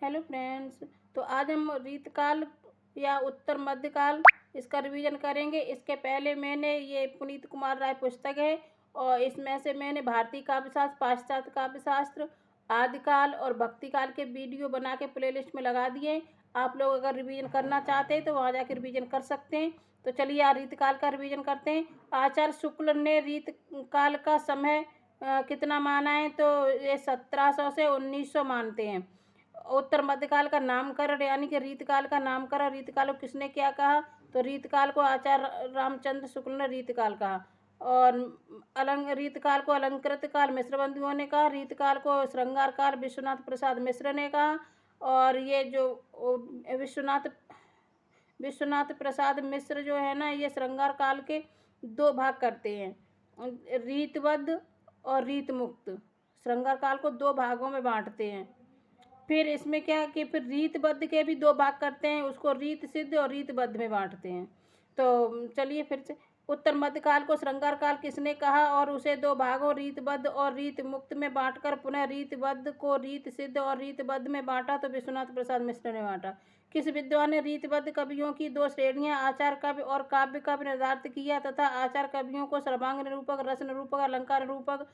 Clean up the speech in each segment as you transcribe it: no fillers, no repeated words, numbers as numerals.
Hello friends. तो आज हम रीतकाल या उत्तर मध्यकाल इसका रिवीजन करेंगे। इसके पहले मैंने ये पुनीत कुमार राय पुस्तक है और इसमें से मैंने भारतीय काव्यशास्त्र, पाश्चात्य काव्यशास्त्र, आदिकाल और भक्तिकाल के वीडियो बना के प्लेलिस्ट में लगा दिए। आप लोग अगर रिवीजन करना चाहते हैं तो वहाँ जाकर रिवीजन कर सकते हैं। तो चलिए आज रीतकाल का रिवीजन करते हैं। आचार्य शुक्ल ने रीतकाल का समय कितना माना है, तो ये 1700 से 1900 मानते हैं। उत्तर मध्यकाल का नामकरण यानी कि रीतकाल का नामकरण, रीतकाल को किसने क्या कहा, तो रीतकाल को आचार्य रामचंद्र शुक्ल ने रीतकाल कहा। और रीतकाल को अलंकृत काल मिश्र बंधुओं ने कहा। रीतकाल को श्रृंगार काल विश्वनाथ प्रसाद मिश्र ने कहा। और ये जो विश्वनाथ प्रसाद मिश्र जो है ना, ये श्रृंगार काल के दो भाग करते हैं, रीतबद्ध और रीतमुक्त। श्रृंगार काल को दो भागों में बांटते हैं। फिर इसमें क्या कि फिर रीतबद्ध के भी दो भाग करते हैं, उसको रीत सिद्ध और रीतबद्ध में बांटते हैं। तो चलिए फिर से, उत्तर मध्यकाल को श्रृंगार काल किसने कहा और उसे दो भागों रीतबद्ध और रीत मुक्त में बांटकर पुनः रीतबद्ध को रीत सिद्ध और रीतबद्ध में बांटा, तो विश्वनाथ प्रसाद मिश्र ने बांटा। किस विद्वान ने रीतबद्ध कवियों की दो श्रेणियां आचार कवि और काव्य कवि निर्धारित किया तथा आचार कवियों को सर्वांग निरूपक, रस निरूपक, अलंकार निरूपक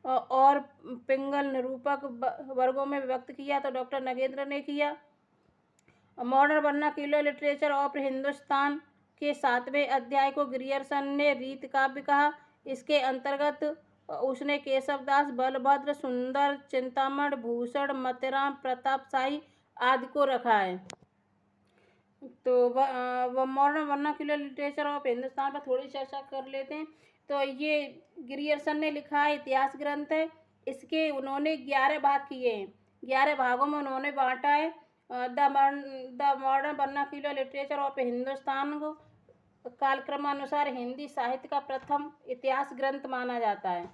और पिंगल निरूपक वर्गों में विभक्त किया, तो डॉक्टर नगेंद्र ने किया। Modern vernacular literature of Hindustan के 7वें अध्याय को ग्रियर्सन ने रीत काव्य कहा। इसके अंतर्गत उसने केशवदास, बलभद्र, सुंदर, चिंतामण, भूषण, मतिराम, प्रतापशाही आदि को रखा है। तो वह modern vernacular literature of Hindustan पर थोड़ी चर्चा कर लेते हैं। तो ये ग्रियर्सन ने लिखा है, इतिहास ग्रंथ है। इसके उन्होंने 11 भाग किए हैं, 11 भागों में उन्होंने बांटा है। The modern vernacular literature of Hindustan को कालक्रमानुसार हिंदी साहित्य का प्रथम इतिहास ग्रंथ माना जाता है।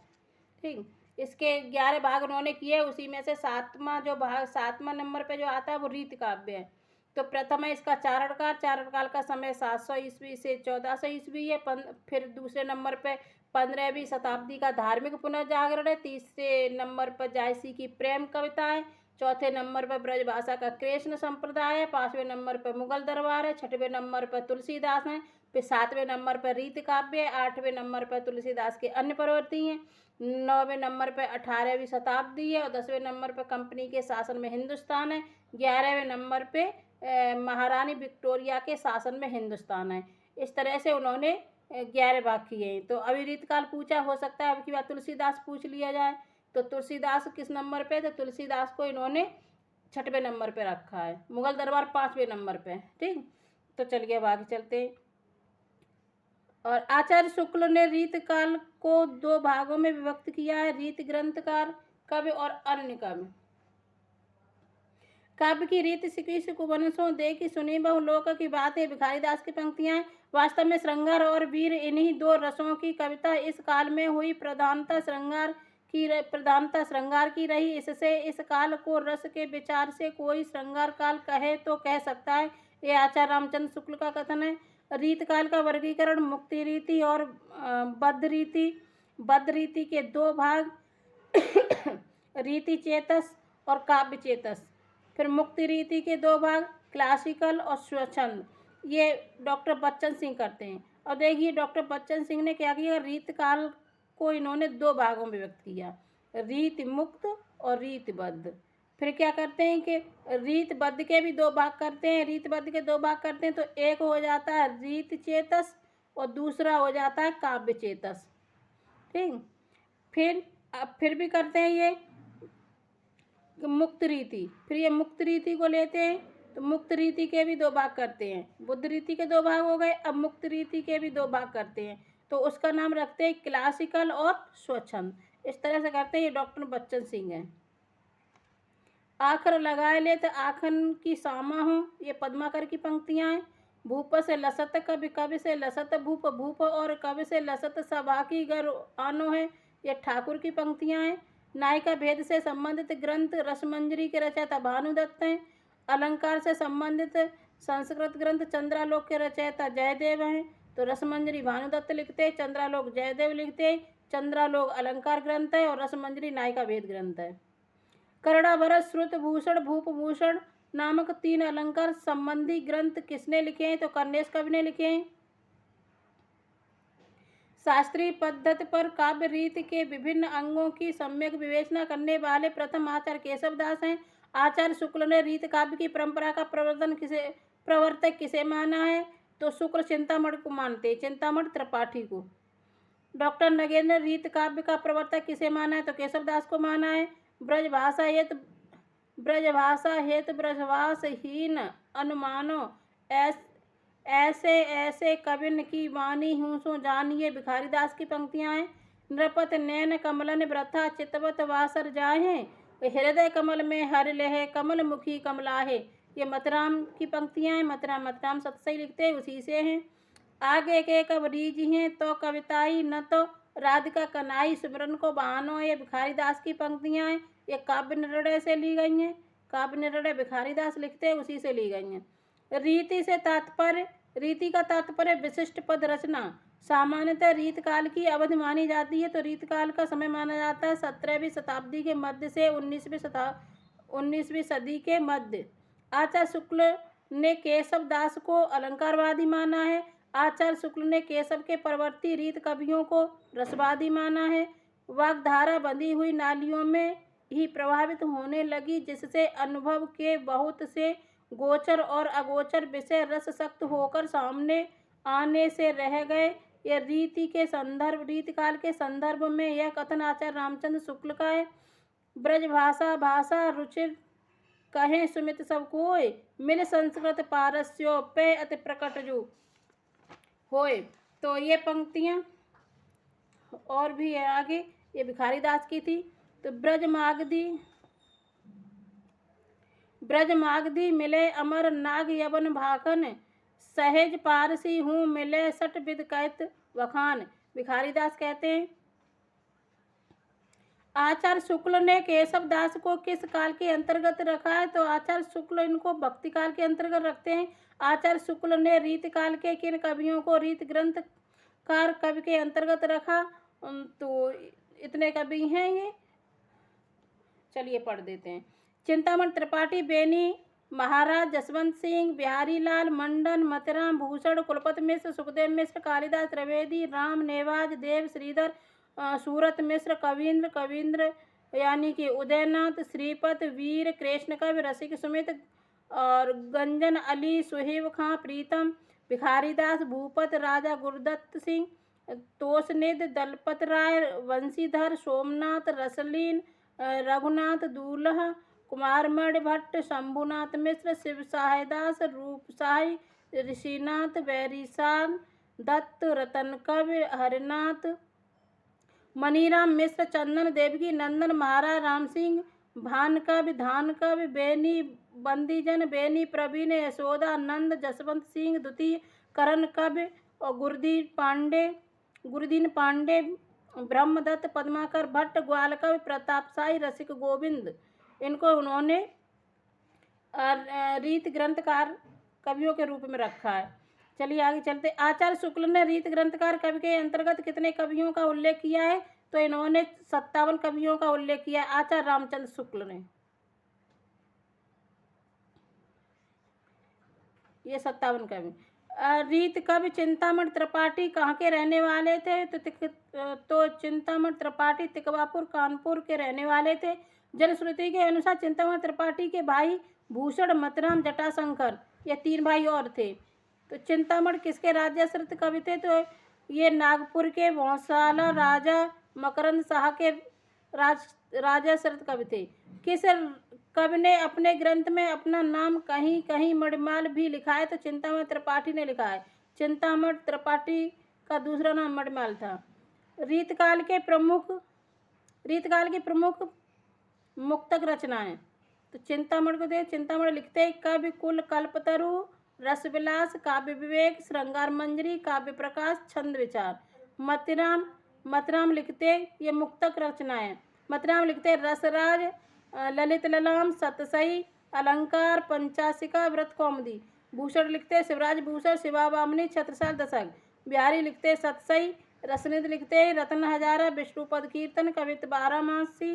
ठीक, इसके 11 भाग उन्होंने किए। उसी में से 7वां नंबर पे जो आता है वो रीत काव्य है। तो प्रथम है इसका चारणकाल। चारणकाल का समय 700 ईस्वी से 1400 ईस्वी है। फिर दूसरे नंबर पे 15वीं शताब्दी का धार्मिक पुनर्जागरण है। तीसरे नंबर पर जायसी की प्रेम कविता है। चौथे नंबर पर ब्रजभाषा का कृष्ण संप्रदाय है। 5वें नंबर पर मुगल दरबार है। 6वें नंबर पर तुलसीदास हैं। फिर 7वें नंबर पर रीत काव्य है। 8वें नंबर पर तुलसीदास के अन्य प्रवृत्ति हैं। 9वें नंबर पर 18वीं शताब्दी है। और 10वें नंबर पर कंपनी के शासन में हिंदुस्तान है। 11वें नंबर पे महारानी विक्टोरिया के शासन में हिंदुस्तान है। इस तरह से उन्होंने 11 भाग किए हैं। तो अभी रीतकाल पूछा, हो सकता है अब की बात तुलसीदास पूछ लिया जाए। तो तुलसीदास किस नंबर पे, तो तुलसीदास को इन्होंने 6वें नंबर पे रखा है। मुगल दरबार 5वें नंबर पे। ठीक, तो चलिए अब आगे चलते हैं। और आचार्य शुक्ल ने रीतकाल को दो भागों में विभक्त किया है, रीत ग्रंथकार कवि और अन्य कवि। काव्य की रीत सिकिस कुवंशों दे की सुनी बहु लोक की बात है। भिखारी दास की पंक्तियां हैं। वास्तव में श्रृंगार और वीर इन्हीं दो रसों की कविता इस काल में हुई। प्रधानता श्रृंगार की रही। इससे इस काल को रस के विचार से कोई श्रृंगार काल कहे तो कह सकता है। ये आचार्य रामचंद्र शुक्ल का कथन है। रीत काल का वर्गीकरण मुक्ति रीति और बद्ध रीति के दो भाग, रीति चेतस और काव्य चेतस। फिर मुक्ति रीति के दो भाग, क्लासिकल और स्वच्छंद। ये डॉक्टर बच्चन सिंह करते हैं। और देखिए डॉक्टर बच्चन सिंह ने क्या किया, रीत काल को इन्होंने दो भागों में व्यक्त किया, रीत मुक्त और रीतबद्ध। फिर क्या करते हैं कि रीतबद्ध के भी दो भाग करते हैं। रीतबद्ध के दो भाग करते हैं तो एक हो जाता है रीत चेतस और दूसरा हो जाता है काव्य चेतस। ठीक, फिर भी करते हैं ये मुक्त रीति। फिर ये मुक्त रीति को लेते हैं तो मुक्त रीति के भी दो भाग करते हैं। बुद्ध रीति के दो भाग हो गए, अब मुक्त रीति के भी दो भाग करते हैं। तो उसका नाम रखते हैं क्लासिकल और स्वच्छंद। इस तरह से करते हैं। ये डॉक्टर बच्चन सिंह हैं। आखर लगाए ले तो आखन की सामा हो, ये पद्माकर की पंक्तियां हैं। भूप से लसत कवि, कवि से लसत भूप, भूप और कवि से लसत सभा की गर आनो है, ये ठाकुर की पंक्तियां हैं। नायिका भेद से संबंधित ग्रंथ रसमंजरी के रचयिता भानुदत्त हैं। अलंकार से संबंधित संस्कृत ग्रंथ चंद्रालोक के रचयिता जयदेव हैं। तो रसमंजरी भानुदत्त लिखते हैं, चंद्रालोक जयदेव लिखते हैं। चंद्रालोक अलंकार ग्रंथ है और रसमंजरी नायिका भेद ग्रंथ है। कर्णा भरत श्रुत भूषण भूप भूषण नामक 3 अलंकार संबंधी ग्रंथ किसने लिखे हैं? तो कन्नेश कवि ने लिखे हैं। शास्त्रीय पद्धति पर काव्य रीति के विभिन्न अंगों की सम्यक विवेचना करने वाले प्रथम आचार्य केशव दास हैं। आचार्य शुक्ल ने रीत काव्य की परंपरा का प्रवर्तक किसे माना है? तो शुक्ल चिंतामण को मानते हैं, चिंतामण त्रिपाठी को। डॉक्टर नगेंद्र ने रीत काव्य का प्रवर्तक किसे माना है? तो केशव दास को माना है। ब्रजभाषा हेतु ब्रजभाषहीन अनुमानो ऐसे ऐसे कविन की वाणी हूँ सो जानिए भिखारीदास की पंक्तियाँ हैं। नृपत नैन कमलन व्रथा चितवत वासर जाहे हृदय कमल में हर लहे कमल मुखी कमलाहे। ये मतराम की पंक्तियाँ हैं। मतराम सतसई लिखते हैं, उसी से हैं। आगे के कब रीज हैं तो कविताई न तो राधिका कनाई सुमरन को बहानो। ये भिखारीदास की पंक्तियाँ हैं। ये काव्य निर्णय से ली गई हैं। काव्य निर्णय भिखारीदास लिखते हैं, उसी से ली गई हैं। रीति का तात्पर्य विशिष्ट पद रचना। सामान्यतः रीत काल की अवधि मानी जाती है। तो रीत काल का समय माना जाता है 17वीं शताब्दी के मध्य से 19वीं सदी के मध्य। आचार्य शुक्ल ने केशव दास को अलंकारवादी माना है। आचार्य शुक्ल ने केशव के परवर्ती रीत कवियों को रसवादी माना है। वाग्धारा बंधी हुई नालियों में ही प्रभावित होने लगी, जिससे अनुभव के बहुत से गोचर और अगोचर विषय रस सक्त होकर सामने आने से रह गए। यह रीत काल के संदर्भ में यह कथन आचार्य रामचंद्र शुक्ल का है। भाषा रुचिर कहें सुमित सब कोय मिल संस्कृत पारस्यो पे अति प्रकट जो होए। तो ये पंक्तियाँ और भी है आगे, ये भिखारीदास की थी। तो ब्रजमागधी मिले अमर नाग यवन भाखन सहज पारसी हूँ मिले सट विद कहत वखान। भिखारीदास कहते हैं। आचार्य शुक्ल ने केशव दास को किस काल के अंतर्गत रखा है? तो आचार्य शुक्ल इनको भक्ति काल के अंतर्गत रखते हैं। आचार्य शुक्ल ने रीत काल के किन कवियों को रीत ग्रंथकार कवि के अंतर्गत रखा? तो इतने कवि हैं ये, चलिए पढ़ देते हैं। चिंतामण त्रिपाठी, बेनी महाराज, जसवंत सिंह, बिहारी लाल मंडन, मतराम भूषण, कुलपत मिश्र, सुखदेव मिश्र, कालिदास त्रिवेदी, राम नेवाज, देव श्रीधर, सूरत मिश्र, कविंद्र यानी कि उदयनाथ, श्रीपत, वीर, कृष्ण कवि, रसिक सुमित और गंजन अली, सुहेब खां, प्रीतम, भिखारीदास, भूपत, राजा गुरदत्त सिंह, तोषनिध, दलपत राय, वंशीधर, सोमनाथ, रसलीन, रघुनाथ दूल्हा, कुमारमणि भट्ट, शंभुनाथ मिश्र, शिव सहायदास, रूप साई, ऋषिनाथ, बैरीसाल दत्त, रतन कवि, हरिनाथ, मनीराम मिश्र, चंदन देवकी, नंदन महाराज, राम सिंह, भान कवि, धान कवि, बेनी बंदीजन, बेनी प्रवीण, यशोदा नंद, जसवंत सिंह द्वितीय, करण कवि और गुरुदीन पांडे, ब्रह्मदत्त, पद्माकर भट्ट, ग्वाल कवि, प्रतापशाही, रसिक गोविंद। इनको उन्होंने रीत ग्रंथकार कवियों के रूप में रखा है। चलिए आगे चलते। आचार्य शुक्ल ने रीत ग्रंथकार कवि के अंतर्गत कितने कवियों का उल्लेख किया है? तो इन्होंने 57 कवियों का उल्लेख किया है, आचार्य रामचंद्र शुक्ल ने। ये 57 कवि। रीत कवि चिंतामण त्रिपाठी कहाँ के रहने वाले थे? तो चिंतामण त्रिपाठी तिकवापुर कानपुर के रहने वाले थे। जनश्रुति के अनुसार चिंतामण त्रिपाठी के भाई भूषण, मतराम, जटाशंकर, ये 3 भाई और थे। तो चिंतामण किसके राज्याश्रित कवि थे? तो ये नागपुर के भौसाला राजा मकरंद शाह के राजाश्रित कवि थे। किस कवि ने अपने ग्रंथ में अपना नाम कहीं कहीं मणिमाल भी लिखा है? तो चिंतामण त्रिपाठी ने लिखा है। चिंतामण त्रिपाठी का दूसरा नाम मणिमाल था। रीतकाल की प्रमुख मुक्तक रचनाएं। तो चिंतामण लिखते हैं कवि कुल, कल्पतरु, रसविलास, काव्य विवेक, श्रृंगार मंजरी, काव्य प्रकाश, छंद विचार। मतराम लिखते ये मुक्तक रचनाएं। मतराम लिखते रसराज, ललित ललाम, सतसई, अलंकार, पंचाशिका, व्रत कौमुदी। भूषण लिखते शिवराज भूषण, शिवावामनी, छत्रसाल दशक। बिहारी लिखते सतसई। रसनिध लिखते रत्न हजारा, विष्णुपद कीर्तन, कवित्व बारहमासी,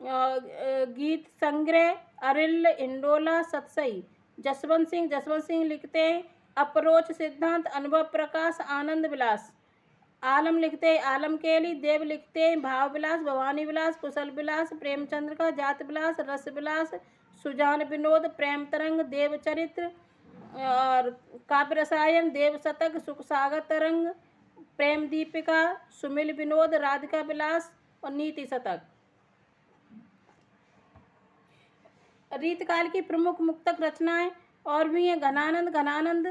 गीत संग्रह अरिल इंडोला सतसई। जसवंत सिंह लिखते हैं अप्रोच सिद्धांत अनुभव प्रकाश आनंद विलास। आलम लिखते हैं आलम केली। देव लिखते हैं भाव विलास भवानी विलास कुशल विलास। प्रेमचंद्र का जात विलास रस विलास। सुजान विनोद प्रेम तरंग देव चरित्र और काव्य रसायन देव शतक सुख सागर तरंग प्रेम दीपिका सुमिल विनोद राधिका विलास और नीति शतक। रीतकाल की प्रमुख मुक्तक रचनाएं और भी हैं। घनानंद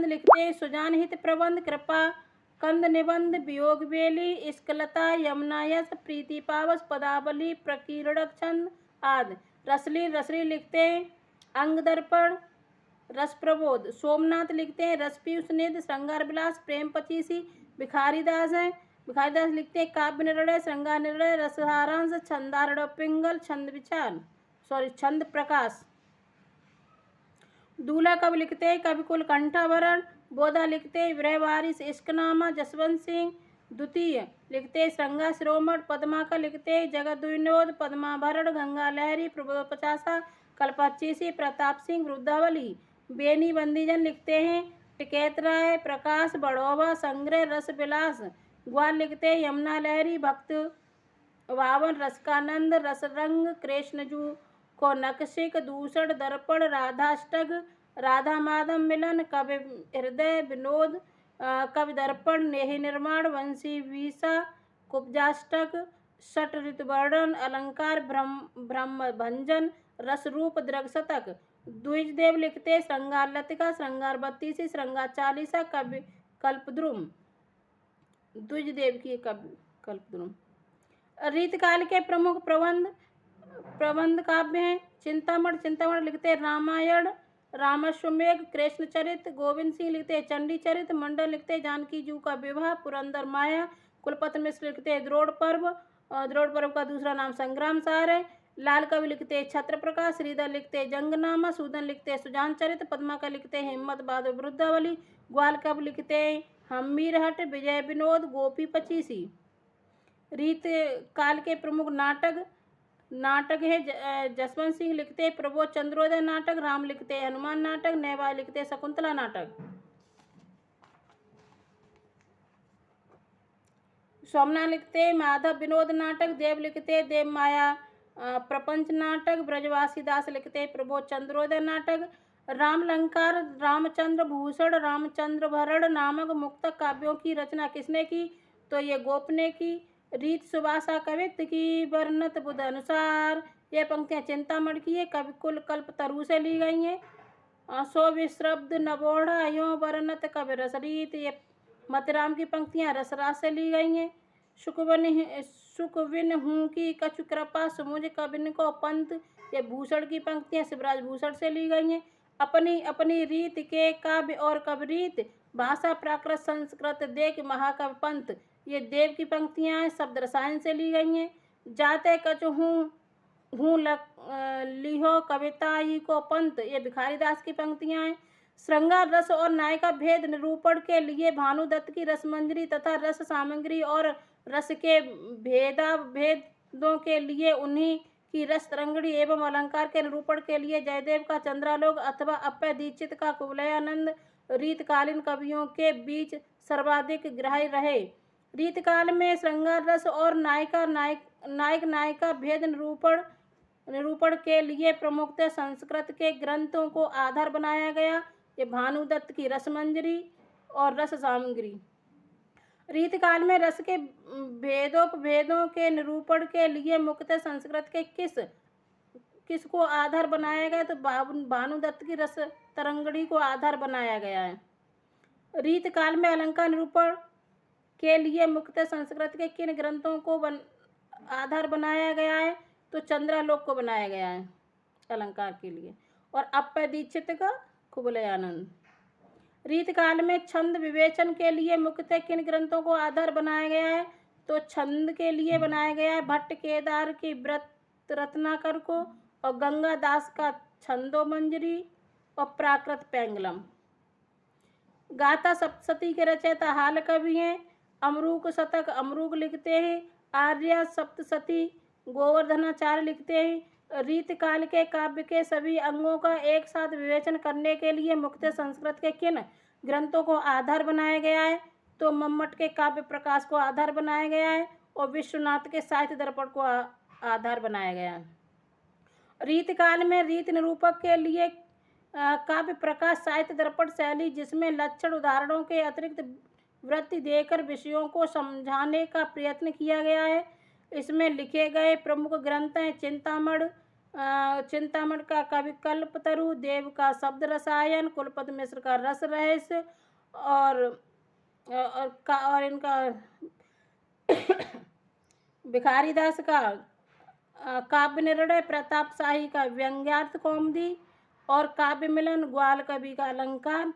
लिखते हैं सुजान हित प्रबंध कृपा कंद निबंध वियोग बेली इश्कलता यमुना यश प्रीति पावस पदावली प्रकीर्णक छंद आदि। रसली लिखते हैं अंग दर्पण रस प्रबोध। सोमनाथ लिखते हैं रस पीयूष निध श्रृंगार विलास प्रेम पचीसी। भिखारीदास लिखते हैं काव्य निर्णय श्रृंगार निर्णय रसहारांश छंदारण पिंगल छंद प्रकाश। दूल्हा कवि लिखते हैं कविकुल कंठाभरण। बोधा लिखते हैं विरह वारिस इश्कनामा। जसवंत सिंह द्वितीय लिखते हैं श्रृंगार शिरोमण। पद्माकर लिखते हैं जगत विनोद पद्माभरण गंगा लहरी प्रबोध पचासा कल्पच्चीसी। प्रताप सिंह वृद्धावली। बेनी बंदीजन लिखते हैं टिकैत राय प्रकाश बड़ौवा संग्रह रस विलास। ग्वाल लिखते हैं यमुना लहरी भक्त वावन रसकानंद रसरंग कृष्णजू को नकशिक दूषण दर्पण राधाष्टक राधा माधव मिलन कवि हृदय विनोद कवि दर्पण नेहि निर्माण वंशी वीसा कुब्जाष्टक षट ऋतुवर्णन अलंकार ब्रह्म भंजन रसरूप दृगशतक। द्विजदेव लिखते श्रृंगार लतिका श्रृंगार बत्तीसी श्रृंगार चालीसा कवि कल्पद्रुम। द्विजदेव की कल्पद्रुम। रीतकाल के प्रमुख प्रबंध काव्य हैं। चिंतामण लिखते रामायण रामश्वमेघ कृष्ण चरित्र। गोविंद सिंह लिखते चंडी चरित्र। मंडल लिखते जानकी जू का विवाह पुरंदर माया। कुलपति मिश्र लिखते द्रोड़ पर्व का दूसरा नाम संग्राम सार है। लाल कवि लिखते छत्र प्रकाश। श्रीधर लिखते जंगनामा। सूदन लिखते सुजान चरित्र। पद्माकर लिखते हिम्मत बहादुर वृद्धावली। ग्वाल कवि लिखते हमीरहट विजय विनोद गोपी पचीसी। रीत काल के प्रमुख नाटक है। जसवंत सिंह लिखते प्रबोध चंद्रोदय नाटक। राम लिखते हनुमान नाटक। नेवार लिखते शकुंतला नाटक। सोमनाथ लिखते माधव विनोद नाटक। देव लिखते देव माया प्रपंच नाटक। ब्रजवासी दास लिखते प्रबोध चंद्रोदय नाटक। रामलंकार रामचंद्र भूषण रामचंद्र भरण नामक मुक्तक काव्यों की रचना किसने की? तो ये गोप ने की। रीत सुभाषा कवित्व की वर्णत बुध अनुसार। ये पंक्तियां चिंतामण की है कविकुल कल्पतरु से ली गई हैं। सो विश्रब्द नवोढ़ा यो वर्णत कवि रसरीत। ये मतिराम की पंक्तियां रसराज से ली गई हैं। सुखविन हूँ की कछु कृपा सुमुझ कविन को पंत। ये भूषण की पंक्तियां शिवराज भूषण से ली गई हैं। अपनी रीत के काव्य और कवि भाषा प्राकृत संस्कृत देख महाकवि पंत। ये देव की पंक्तियां शब्द रसायन से ली गई हैं। जाते कछु हूँ लिहो कविता ही को पंत। ये भिखारीदास की पंक्तियां हैं। श्रृंगार रस और नायिका भेद निरूपण के लिए भानुदत्त की रसमंजरी तथा रस सामग्री और रस के भेदों के लिए उन्हीं की रस तरंगड़ी एवं अलंकार के निरूपण के लिए जयदेव का चंद्रालोक अथवा अप्पय दीक्षित का कुवलयानंद रीतकालीन कवियों के बीच सर्वाधिक ग्राह्य रहे। रीतकाल में श्रृंगार रस और नायक नायिका भेद निरूपण के लिए प्रमुखतः संस्कृत के ग्रंथों को आधार बनाया गया। ये भानुदत्त की रसमंजरी और रस सामग्री। रीतकाल में रस के भेदों के निरूपण के लिए मुख्यतः संस्कृत के किस को आधार बनाया गया? तो भानुदत्त की रस तरंगड़ी को आधार बनाया गया है। रीतकाल में अलंकार निरूपण के लिए मुख्यतः संस्कृत के किन ग्रंथों को आधार बनाया गया है? तो चंद्रालोक को बनाया गया है अलंकार के लिए और अप्पय दीक्षित का कुवलयानंद। रीतकाल में छंद विवेचन के लिए मुख्यतः किन ग्रंथों को आधार बनाया गया है? तो छंद के लिए बनाया गया है भट्ट केदार की व्रत रत्नाकर को और गंगा दास का छंदोमंजरी और प्राकृत पेंगलम। गाथा सप्तशती के रचयिता हाल कवि हैं। अमरूक शतक अमरूक लिखते हैं। आर्या सप्तशती गोवर्धनाचार्य लिखते हैं, रीतकाल के काव्य के सभी अंगों का एक साथ विवेचन करने के लिए मुख्यतः संस्कृत के किन ग्रंथों को आधार बनाया गया है? तो मम्मट के काव्य प्रकाश को आधार बनाया गया है और विश्वनाथ के साहित्य दर्पण को आधार बनाया गया है। रीतकाल में रीत निरूपक के लिए काव्य प्रकाश साहित्य दर्पण शैली, जिसमें लक्षण उदाहरणों के अतिरिक्त वृत्ति देकर विषयों को समझाने का प्रयत्न किया गया है। इसमें लिखे गए प्रमुख ग्रंथ हैं चिंतामण का कवि कल्पतरु, देव का शब्द रसायन, कुलपति मिश्र का रस रहस्य और इनका भिखारीदास का काव्य निर्णय, प्रताप शाही का व्यंग्यार्थ कौमुदी और काव्य मिलन, ग्वाल कवि का अलंकार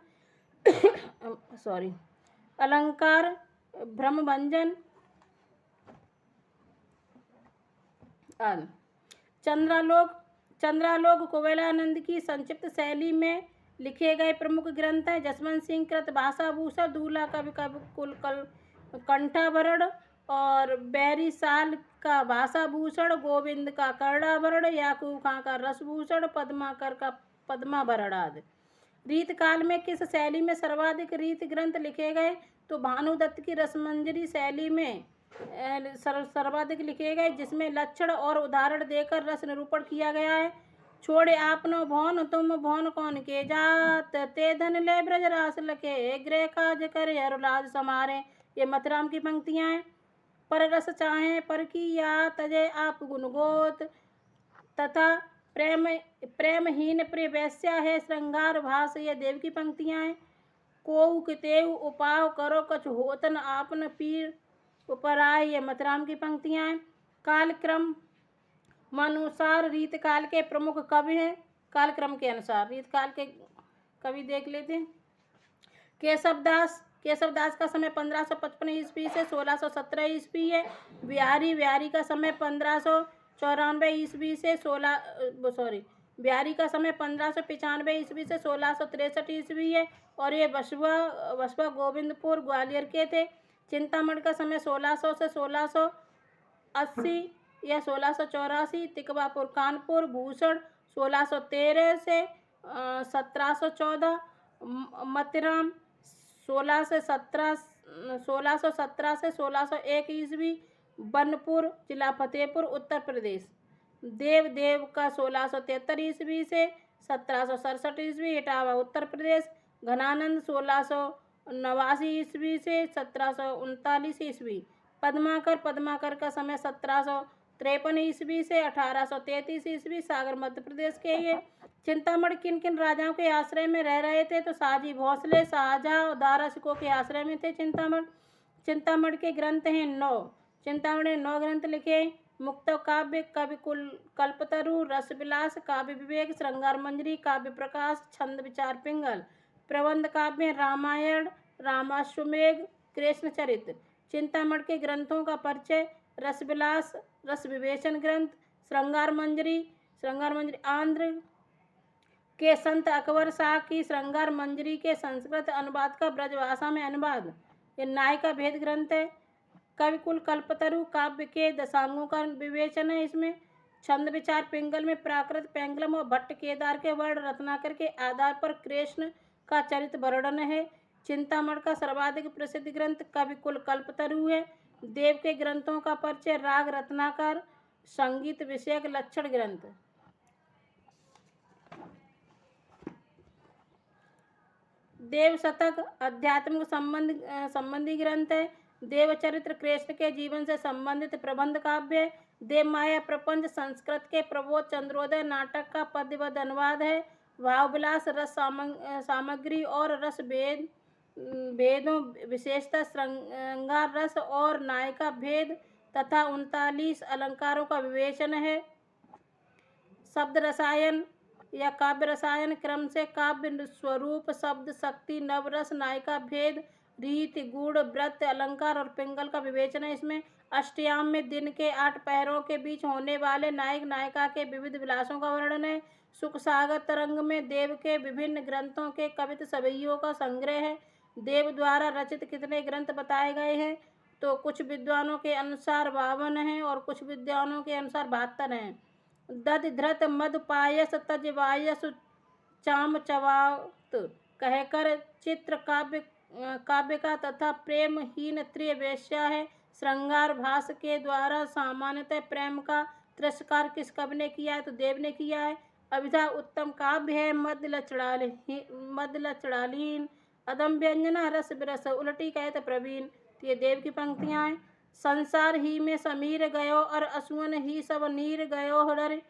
अलंकार ब्रह्मभंजन चंद्रालोक कोवलानंद की संक्षिप्त शैली में लिखे गए प्रमुख ग्रंथ हैं जसवंत सिंह कृत भाषाभूषण, दूल्हा कवि कुल कंठाभरण और बैरी साल का भाषाभूषण, गोविंद का कर्णाभरण, याकूब खां का रसभूषण, पद्माकर का पद्माभरण आदि। रीतकाल में किस शैली में सर्वाधिक रीत ग्रंथ लिखे गए? तो भानुदत्त की रसमंजरी शैली में सर्वाधिक लिखे गए, जिसमें लक्षण और उदाहरण देकर रस निरूपण किया गया है। छोड़े आपनो भौन तुम भौन कौन के जात, ते धन ले ब्रज रास लखे, गृह काज करे अरुलाज समारे, ये मतराम की पंक्तियां हैं। पर रस चाहे पर की या तजे आप गुणगोत, तथा प्रेमहीन प्रिय वैश्या है श्रृंगार भास, ये देव की पंक्तियां हैं। कोउ कितेउ उपाव करो कछु होतन आपन पीर उपराय, ये मतराम की पंक्तियां हैं। कालक्रम अनुसार रीतकाल के प्रमुख कवि हैं। कालक्रम के अनुसार रीतकाल के कवि देख लेते हैं। केशवदास का समय 1555 ईस्वी से 1617 ईस्वी है। बिहारी का समय 1594 ईस्वी से 1595 ईस्वी से 1663 ईस्वी है और ये बसवा गोविंदपुर ग्वालियर के थे। चिंतामण का समय 1600 से 1680 या 1684, तिकवापुर कानपुर, भूषण 1613 से 1714, मतिराम 1617 से 1601 ईस्वी, बनपुर जिला फतेहपुर उत्तर प्रदेश। देव का 1673 ईस्वी से 1767 ईस्वी, इटावा उत्तर प्रदेश। घनानंद 1689 ईस्वी से 1739 ईस्वी। पद्माकर का समय 1753 ईस्वी से 1833 ईस्वी, सागर मध्य प्रदेश के ये। चिंतामण किन किन राजाओं के आश्रय में रह रहे थे? तो शाहजी भोसले, शाहजहां और दारा सिकों के आश्रय में थे चिंतामण के ग्रंथ हैं 9। चिंतामण ने 9 ग्रंथ लिखे। मुक्त काव्य, कवि कल्पतरु, रसविलास, काव्य विवेक, श्रृंगार मंजरी, काव्य प्रकाश, छंद विचार पिंगल। प्रबंध काव्य, रामायण, रामाश्वमेघ, कृष्ण चरित्र। चिंतामण के ग्रंथों का परिचय, रसविलास रस विवेचन ग्रंथ, श्रृंगार मंजरी आंध्र के संत अकबर शाह की श्रृंगार मंजरी के संस्कृत अनुवाद का ब्रजभाषा में अनुवाद। ये न्याय का भेद ग्रंथ है। कविकुल कल्पतरु काव्य के दशांगों का विवेचन है इसमें। छंद विचार पिंगल में प्राकृत पेंगलम और भट्ट केदार के वर्ण रत्नाकर के आधार पर कृष्ण का चरित्र वर्णन है। चिंतामण का सर्वाधिक प्रसिद्ध ग्रंथ कविकुल कल्पतरु है। देव के ग्रंथों का परिचय, राग रत्नाकर, संगीत विषयक लक्षण ग्रंथ। देव शतक आध्यात्मिक संबंधी ग्रंथ है। देवचरित्र कृष्ण के जीवन से संबंधित प्रबंध काव्य है। देव माया प्रपंच संस्कृत के प्रबोध चंद्रोदय नाटक का पद्यबद्ध अनुवाद है। भावविलास रस सामग्री और रस भेदों विशेषतः श्रृंगार रस और नायिका भेद तथा 39 अलंकारों का विवेचन है। शब्द रसायन या काव्य रसायन क्रम से काव्य स्वरूप, शब्द शक्ति, नवरस, नायिका भेद, रीति, गुण, व्रत, अलंकार और पिंगल का विवेचन है इसमें। अष्टयाम में दिन के 8 पहरों के बीच होने वाले नायक नायिका के विविध विलासों का वर्णन है। सुख सागर तरंग में देव के विभिन्न ग्रंथों के कवित सवैयों का संग्रह है। देव द्वारा रचित कितने ग्रंथ बताए गए हैं? तो कुछ विद्वानों के अनुसार 52 हैं और कुछ विद्वानों के अनुसार 72 हैं। दध धृत मद पायस तज वायस चाम चवात कहकर चित्र काव्य का तथा प्रेमहीन त्रिय वेश्या है। श्रृंगार भास के द्वारा सामान्यतः प्रेम का तिरस्कार किस कवि ने किया है? तो देव ने किया है। अभिधा उत्तम काव्य है। मद लचड़ालीन अदम व्यंजना रस बिरस उलटी कहत प्रवीण। तो ये देव की पंक्तियाँ हैं। संसार ही में समीर गयो और असुअन ही सब नीर गयो डर।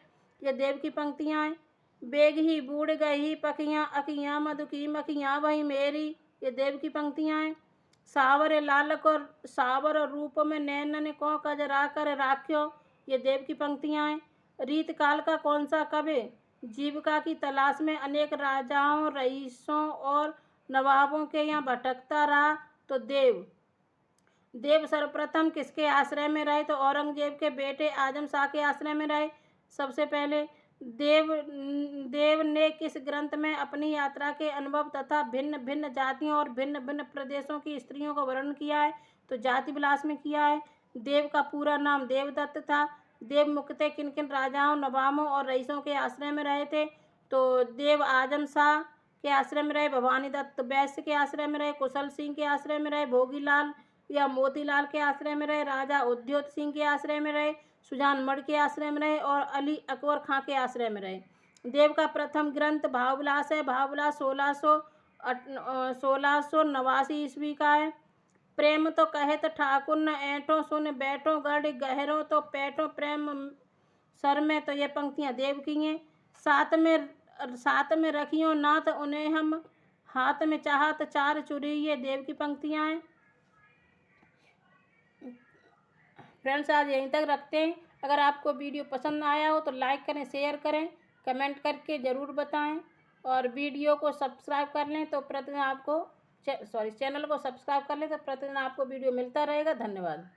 ये देव की पंक्तियाँ हैं। बेग ही बूढ़ गई पखियाँ अखियाँ मधु की मखियाँ वही मेरी। ये देव की पंक्तियाँ हैं। सावर लालक और सावर रूप में नैनन को कजरा कर राख्यो। ये देव की पंक्तियाँ हैं। रीत काल का कौन सा कवि जीविका की तलाश में अनेक राजाओं रईसों और नवाबों के यहाँ भटकता रहा? तो देव सर्वप्रथम किसके आश्रय में रहे? तो औरंगजेब के बेटे आजम शाह के आश्रय में रहे। सबसे पहले देव ने किस ग्रंथ में अपनी यात्रा के अनुभव तथा भिन्न भिन्न जातियों और भिन्न भिन्न प्रदेशों की स्त्रियों का वर्णन किया है? तो जाति विलास में किया है। देव का पूरा नाम देवदत्त था। देव मुख्यतः किन किन राजाओं नवाबों और रईसों के आश्रय में रहे थे? तो देव आजम शाह के आश्रय में रहे, भवानी दत्त वैश्य के आश्रय में रहे, कुशल सिंह के आश्रय में रहे, भोगीलाल या मोतीलाल के आश्रय में रहे, राजा उद्योत सिंह के आश्रय में रहे, सुजान मढ़ के आश्रय में रहे और अली अकबर खां के आश्रय में रहे। देव का प्रथम ग्रंथ भावविलास है। भावविलास 1689 ईस्वी का है। प्रेम तो कहत ठाकुर न ऐठो सुन बैठो गढ़ गहरो तो पैठो प्रेम सर में। तो ये पंक्तियाँ देव की हैं। साथ में रखियो नाथ उन्हें हम हाथ में चाहत चार चुरी। ये देव की पंक्तियाँ हैं। फ्रेंड्स आज यहीं तक रखते हैं। अगर आपको वीडियो पसंद आया हो तो लाइक करें, शेयर करें, कमेंट करके ज़रूर बताएं और वीडियो को सब्सक्राइब कर लें तो प्रतिदिन आपको चैनल को सब्सक्राइब कर लें तो प्रतिदिन आपको वीडियो मिलता रहेगा। धन्यवाद।